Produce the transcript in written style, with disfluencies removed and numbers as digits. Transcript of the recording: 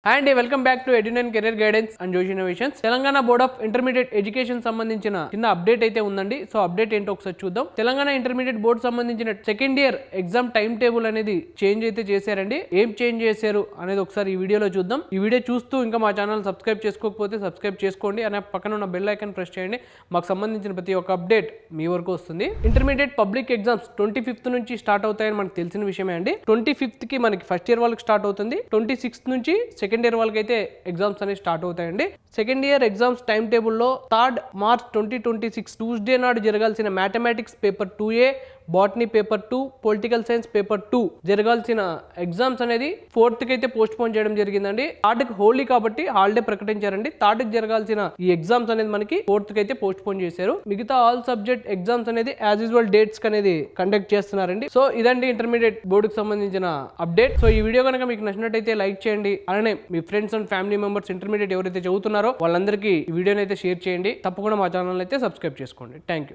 And welcome back to Edunine career guidance and Josh innovations. Telangana board of intermediate education సంబంధించిన చిన్న update అయితే ఉందండి. So update ఏంటో ఒకసారి చూద్దాం. తెలంగాణ ఇంటర్మీడియట్ బోర్డు సంబంధించిన second year exam time table అనేది చేంజ్ అయితే చేశారండి. ఏం చేంజ్ చేశారు అనేది ఒకసారి ఈ వీడియోలో చూద్దాం. ఈ వీడియో చూస్తూ ఇంకా మా ఛానల్ సబ్స్క్రైబ్ చేసుకోకపోతే సబ్స్క్రైబ్ చేసుకోండి. అనే పక్కన ఉన్న బెల్ ఐకాన్ ప్రెస్ చేయండి. మాకు సంబంధించిన ప్రతి ఒక్క అప్డేట్ మీ వరకు వస్తుంది. ఇంటర్మీడియట్ పబ్లిక్ ఎగ్జామ్స్ 25th నుంచి స్టార్ట్ అవుతాయని మనకు తెలిసిన విషయమే అండి. 25th కి మనకి ఫస్ట్ ఇయర్ వాళ్ళకి స్టార్ట్ అవుతుంది. 26th నుంచి సెకండ్ ఇయర్ వాళ్ళకి అయితే ఎగ్జామ్స్ అనేవి స్టార్ట్ అవుతాయండి. సెకండ్ ఇయర్ ఎగ్జామ్స్ టైం టేబుల్లో 3rd March 2026 ట్యూస్డే నాడు జరగాల్సిన mathematics paper 2A, botany paper 2, political science paper 2 జరగాల్సిన ఎగ్జామ్స్ అనేది 4th కి అయితే పోస్ట్ పోన్ చేయడం జరిగిందండి. 3rd కి హోలీ కాబట్టి హాలిడే ప్రకటించారండి. 3rd కి జరగాల్సిన ఈ ఎగ్జామ్స్ అనేది మనకి 4th కి అయితే పోస్ట్ పోన్ చేశారు. మిగతా ఆల్ సబ్జెక్ట్ ఎగ్జామ్స్ అనేది యాజ్ యూజువల్ డేట్స్ అనేది కండక్ట్ చేస్తున్నారండి. సో ఇదండి ఇంటర్మీడియట్ బోర్డుకి సంబంధించిన అప్డేట్. సో ఈ వీడియో కనుక మీకు నచ్చినట్టయితే లైక్ చేయండి. అలానే మీ friends and family members intermediate ఎవరైతే చదువుతున్నారో వాళ్ళందరికీ ఈ వీడియోని అయితే షేర్ చేయండి. తప్పకుండా మా ఛానల్ అయితే సబ్స్క్రైబ్ చేసుకోండి. Thank you.